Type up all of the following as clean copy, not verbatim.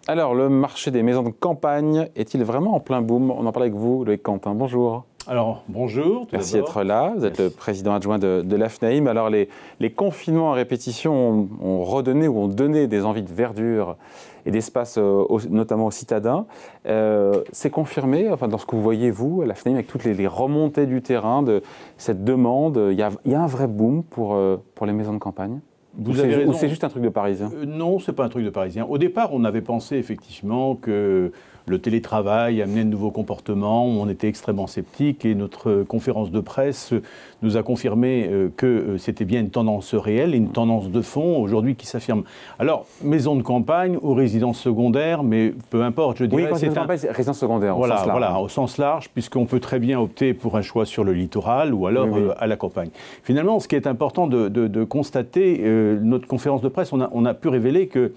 Alors, le marché des maisons de campagne est-il vraiment en plein boom? On en parle avec vous, Loïc Quentin. Bonjour. Alors, bonjour. Merci d'être là. Vous êtes le président adjoint de l'AFNAIM. Alors, les confinements à répétition ont redonné ou ont donné des envies de verdure et d'espace, notamment aux citadins. C'est confirmé, enfin, dans ce que vous voyez, vous, à l'AFNAIM, avec toutes les remontées du terrain, de cette demande. Il y a un vrai boom pour les maisons de campagne? Vous avez raison. Ou c'est juste un truc de Parisien? Non, ce n'est pas un truc de Parisien. Au départ, on avait pensé effectivement que le télétravail amenait de nouveaux comportements. On était extrêmement sceptiques et notre conférence de presse nous a confirmé que c'était bien une tendance réelle et une tendance de fond aujourd'hui qui s'affirme. Alors, maison de campagne ou résidence secondaire, mais peu importe, je dirais. Oui, c'est résidence secondaire au sens large. Voilà, au sens large, puisqu'on peut très bien opter pour un choix sur le littoral ou alors à la campagne. Finalement, ce qui est important de constater, notre conférence de presse, on a pu révéler que,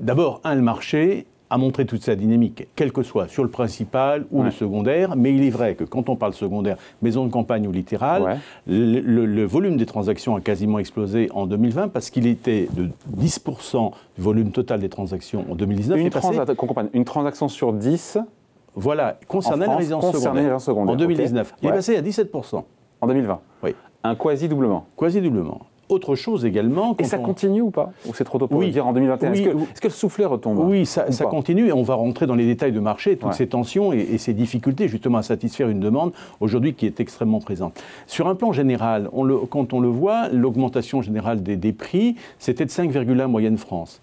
d'abord, le marché a montré toute sa dynamique, quel que soit, sur le principal ou le secondaire. Mais il est vrai que quand on parle secondaire, maison de campagne ou littoral, le volume des transactions a quasiment explosé en 2020 parce qu'il était de 10% du volume total des transactions en 2019. Une transaction sur 10 concernant la résidence secondaire. En 2019. Il est passé à 17%. En 2020. Oui. Un quasi-doublement. Quasi-doublement. Autre chose également... Et ça continue ou pas? Ou c'est trop tôt pour le dire en 2021? Est-ce que le soufflet retombe? Oui, ça continue et on va rentrer dans les détails de marché, toutes ces tensions et ces difficultés justement à satisfaire une demande aujourd'hui qui est extrêmement présente. Sur un plan général, quand on le voit, l'augmentation générale des prix, c'était de 5,1 moyenne France.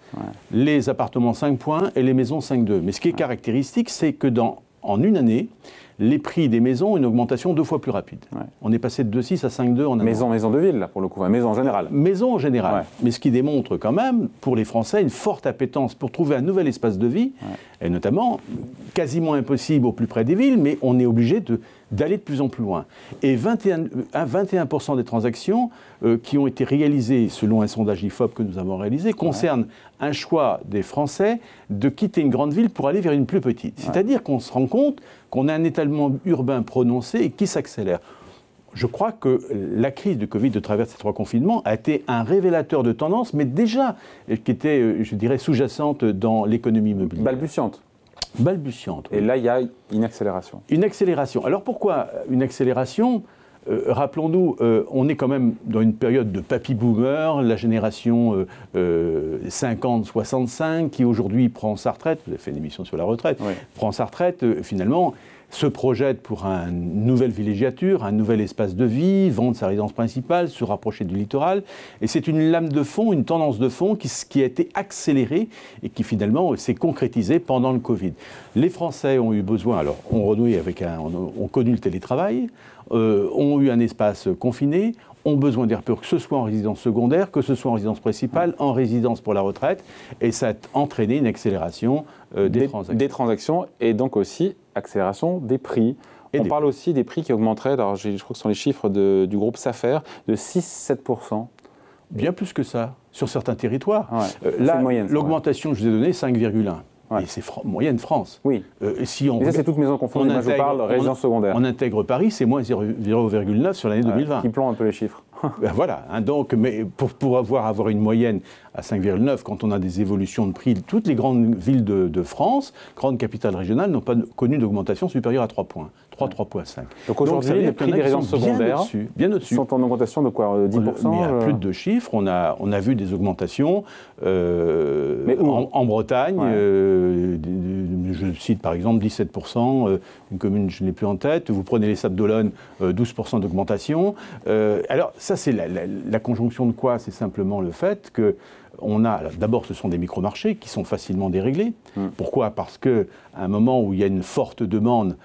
Les appartements 5 points et les maisons 5,2. Mais ce qui est caractéristique, c'est que en une année, les prix des maisons ont une augmentation 2 fois plus rapide. On est passé de 2,6 à 5,2 en un an. Maison de ville, là, pour le coup, maison en général. Maison en général. Mais ce qui démontre quand même, pour les Français, une forte appétence pour trouver un nouvel espace de vie, et notamment, quasiment impossible au plus près des villes, mais on est obligé d'aller de plus en plus loin. Et 21% des transactions qui ont été réalisées, selon un sondage IFOP que nous avons réalisé, concernent un choix des Français de quitter une grande ville pour aller vers une plus petite. C'est-à-dire qu'on se rend compte qu'on a un étalement urbain prononcé et qui s'accélère. Je crois que la crise du Covid de travers ces 3 confinements a été un révélateur de tendance, mais déjà qui était, je dirais, sous-jacente dans l'économie immobilière. Balbutiante. Et là, il y a une accélération. Une accélération. Alors pourquoi une accélération? Rappelons-nous, on est quand même dans une période de papy-boomer, la génération 50-65 qui aujourd'hui prend sa retraite, vous avez fait une émission sur la retraite, prend sa retraite, finalement se projette pour une nouvelle villégiature, un nouvel espace de vie, vendre sa résidence principale, se rapprocher du littoral. Et c'est une lame de fond, une tendance de fond qui a été accélérée et qui finalement s'est concrétisée pendant le Covid. Les Français ont eu besoin, alors ont renoué ont connu le télétravail, ont eu un espace confiné, ont besoin des repères, que ce soit en résidence secondaire, que ce soit en résidence principale, en résidence pour la retraite, et ça a entraîné une accélération des transactions. Et donc aussi accélération des prix. On parle aussi des prix qui augmenteraient, alors je crois que ce sont les chiffres du groupe Safer, de 6-7%. Bien plus que ça, sur certains territoires. Là, l'augmentation que je vous ai donnée, 5,1. Et c'est moyenne France. Oui. Mais ça, c'est toute maison confondue. Moi, je vous parle résidence secondaire. On intègre Paris, c'est moins 0,9 sur l'année 2020. Qui plombe un peu les chiffres. Voilà. Donc, mais pour avoir une moyenne à 5,9, quand on a des évolutions de prix, toutes les grandes villes de France, grandes capitales régionales, n'ont pas connu d'augmentation supérieure à 3 points. 3,5. Donc aujourd'hui, les prix des résidences secondaires bien au-dessus. Sont en augmentation de quoi? 10%? Il y a plus de chiffres. On a vu des augmentations en Bretagne. Je cite par exemple 17%, une commune, je n'ai plus en tête. Vous prenez les Sables d'Olonne, 12% d'augmentation. Alors ça, c'est la conjonction de quoi? C'est simplement le fait que d'abord, ce sont des micro-marchés qui sont facilement déréglés. Pourquoi? Parce qu'à un moment où il y a une forte demande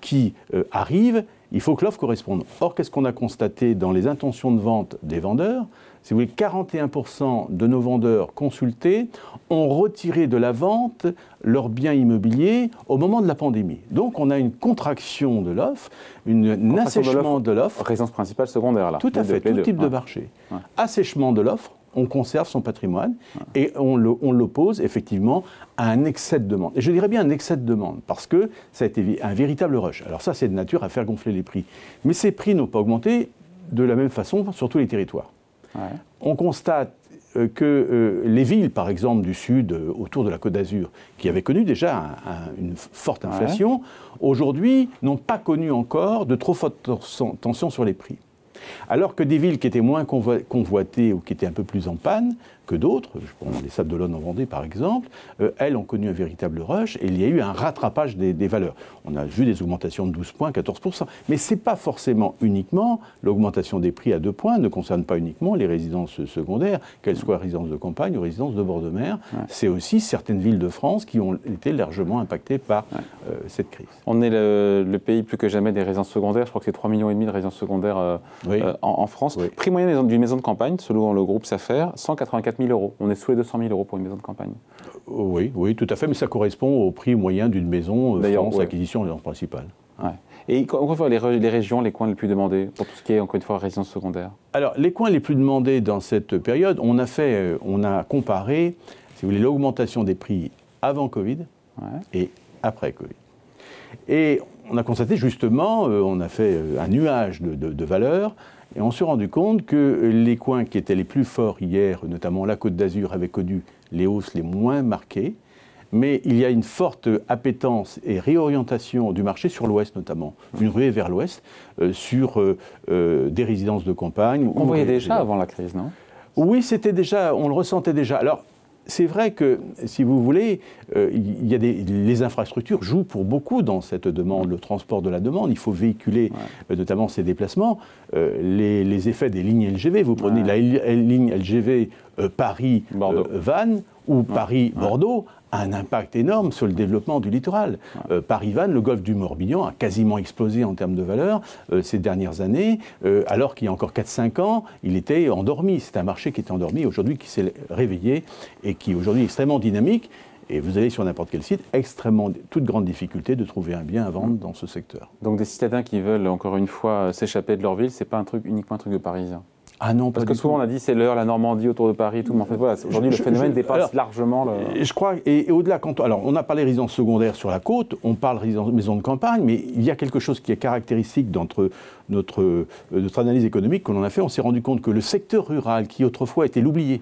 qui arrive, il faut que l'offre corresponde. Or, qu'est-ce qu'on a constaté dans les intentions de vente des vendeurs? Si vous voulez, 41% de nos vendeurs consultés ont retiré de la vente leurs biens immobiliers au moment de la pandémie. Donc, on a une contraction de l'offre, un assèchement de l'offre. Résidence principale, secondaire, là. Tout à fait, tout type de marché. Assèchement de l'offre. On conserve son patrimoine et on l'oppose effectivement à un excès de demande. Et je dirais bien un excès de demande parce que ça a été un véritable rush. Alors ça, c'est de nature à faire gonfler les prix. Mais ces prix n'ont pas augmenté de la même façon sur tous les territoires. On constate que les villes, par exemple, du Sud, autour de la Côte d'Azur, qui avaient connu déjà une forte inflation, aujourd'hui n'ont pas connu encore de trop forte tension sur les prix. Alors que des villes qui étaient moins convoitées ou qui étaient un peu plus en panne que d'autres, je prends les Sables d'Olonne en Vendée par exemple, elles ont connu un véritable rush et il y a eu un rattrapage des valeurs. On a vu des augmentations de 12 points, 14%. Mais ce n'est pas forcément uniquement l'augmentation des prix à 2 points, ne concerne pas uniquement les résidences secondaires, qu'elles soient résidences de campagne ou résidences de bord de mer. Ouais. C'est aussi certaines villes de France qui ont été largement impactées par cette crise. On est le pays plus que jamais des résidences secondaires. Je crois que c'est 3,5 millions de résidences secondaires en France. Oui. Prix moyen d'une maison de campagne, selon le groupe Safer, 184 000 €. On est sous les 200 000 € pour une maison de campagne. Oui, oui, tout à fait, mais ça correspond au prix moyen d'une maison France Acquisition principale. Ouais. Et encore une fois, les régions, les coins les plus demandés pour tout ce qui est, encore une fois, résidence secondaire? Alors, les coins les plus demandés dans cette période, on a comparé, si vous voulez, l'augmentation des prix avant Covid et après Covid. Et on a constaté justement, on a fait un nuage de valeurs, et on s'est rendu compte que les coins qui étaient les plus forts hier, notamment la Côte d'Azur, avaient connu les hausses les moins marquées. Mais il y a une forte appétence et réorientation du marché sur l'Ouest notamment, une ruée vers l'Ouest, sur des résidences de campagne. On voyait déjà avant la crise, non? Oui, c'était déjà, on le ressentait déjà. Alors, c'est vrai que, si vous voulez, il y a les infrastructures jouent pour beaucoup dans cette demande, le transport de la demande. Il faut véhiculer notamment ces déplacements. Les effets des lignes LGV, vous prenez la ligne LGV Paris-Vannes ou Paris-Bordeaux, a un impact énorme sur le développement du littoral. Paris-Vannes, le golfe du Morbihan a quasiment explosé en termes de valeur ces dernières années, alors qu'il y a encore 4-5 ans, il était endormi. C'est un marché qui était endormi, aujourd'hui qui s'est réveillé et qui aujourd'hui est extrêmement dynamique. Et vous allez sur n'importe quel site, toute grande difficulté de trouver un bien à vendre dans ce secteur. Donc des citadins qui veulent, encore une fois, s'échapper de leur ville, c'est pas uniquement un truc de Parisien? Ah non, parce que souvent on a dit c'est l'heure, la Normandie autour de Paris, tout. Mais en fait voilà, aujourd'hui le phénomène dépasse largement le... Je crois, et au-delà, alors on a parlé résidence secondaire sur la côte, on parle maison de campagne, mais il y a quelque chose qui est caractéristique d'entre notre analyse économique qu'on en a fait. On s'est rendu compte que le secteur rural, qui autrefois était l'oublié,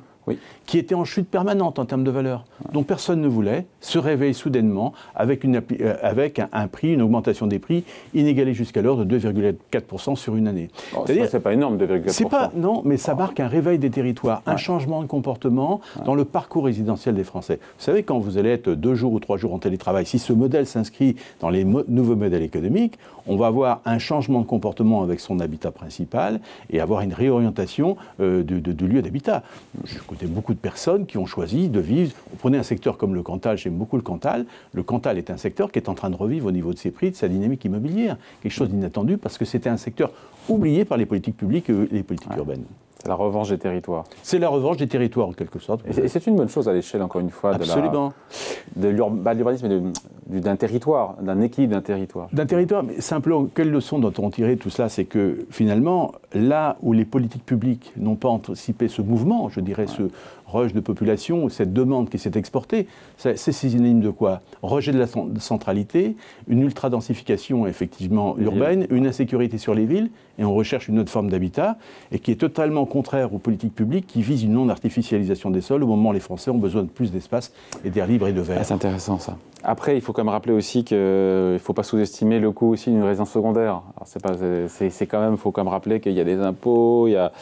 qui était en chute permanente en termes de valeur, dont personne ne voulait, se réveille soudainement avec un prix, une augmentation des prix inégalée jusqu'alors de 2,4% sur une année. Oh, c'est pas énorme, 2,4%. Non, mais ça marque un réveil des territoires, un changement de comportement dans le parcours résidentiel des Français. Vous savez, quand vous allez être 2 jours ou 3 jours en télétravail, si ce modèle s'inscrit dans les nouveaux modèles économiques, on va avoir un changement de comportement avec son habitat principal et avoir une réorientation de lieu d'habitat. Je connais beaucoup de personnes qui ont choisi de vivre. Vous prenez un secteur comme le Cantal, j'aime beaucoup le Cantal. Le Cantal est un secteur qui est en train de revivre au niveau de ses prix, de sa dynamique immobilière. Quelque chose d'inattendu parce que c'était un secteur oublié par les politiques publiques et les politiques urbaines. C'est la revanche des territoires. C'est la revanche des territoires, en quelque sorte. Et c'est une bonne chose à l'échelle, encore une fois, de l'urbanisme et d'un territoire, d'un équilibre d'un territoire. D'un territoire, mais simplement, quelle leçon doit-on tirer de tout cela? C'est que, finalement, là où les politiques publiques n'ont pas anticipé ce mouvement, je dirais ce rush de population, cette demande qui s'est exportée, c'est synonyme de quoi? Rejet de la centralité, une ultra-densification, effectivement, urbaine, une insécurité sur les villes, et on recherche une autre forme d'habitat, et qui est totalement contraire aux politiques publiques qui visent une non-artificialisation des sols au moment où les Français ont besoin de plus d'espace et d'air libre et de verre. C'est intéressant ça. Après, il faut quand même rappeler aussi qu'il ne faut pas sous-estimer le coût aussi d'une résidence secondaire. Il faut quand même rappeler qu'il y a des impôts, il y a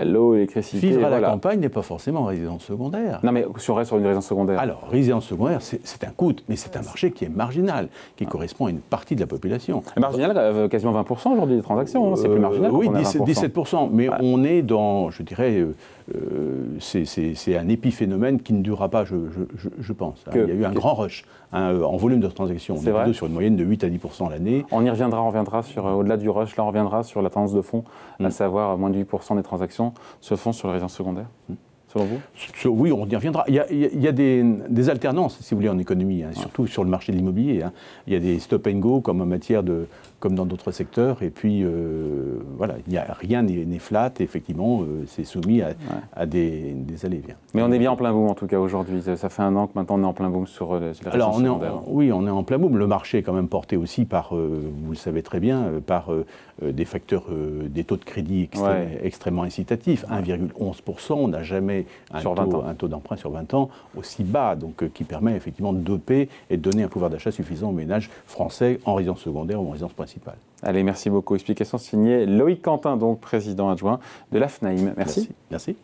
l'eau, l'électricité. Vivre à la campagne n'est pas forcément résidence secondaire. Non, mais si on reste sur une résidence secondaire. Alors, résidence secondaire, c'est un coût, mais c'est un marché qui est marginal, qui correspond à une partie de la population. Marginal, quasiment 20% aujourd'hui des transactions, c'est plus marginal. Oui, 17%, mais on est dans, je dirais, c'est un épiphénomène qui ne durera pas, je pense. Il y a eu un grand rush en volume de transactions. On est plutôt sur une moyenne de 8 à 10% l'année. On y reviendra, au-delà du rush, là on reviendra sur la tendance de fond, à savoir moins de 8% des transactions se font sur les résidences secondaires. Selon vous? Oui, on y reviendra. Il y a des alternances, si vous voulez, en économie, surtout sur le marché de l'immobilier. Il y a des stop and go, comme en matière de comme dans d'autres secteurs. Et puis, voilà, rien n'est flat. Effectivement, c'est soumis à des allers-et-vient. Mais on est bien en plein boom, en tout cas, aujourd'hui. Ça fait un an que maintenant on est en plein boom sur les résidences secondaires. Oui, on est en plein boom. Le marché est quand même porté aussi par, vous le savez très bien, par des facteurs, des taux de crédit extrêmement incitatifs. 1,11%, on n'a jamais un taux d'emprunt sur 20 ans aussi bas, donc qui permet effectivement de doper et de donner un pouvoir d'achat suffisant aux ménages français en résidence secondaire ou en résidence principale. Allez, merci beaucoup. Explication signée Loïc Quentin, donc président adjoint de l'AFNAIM. Merci. Merci.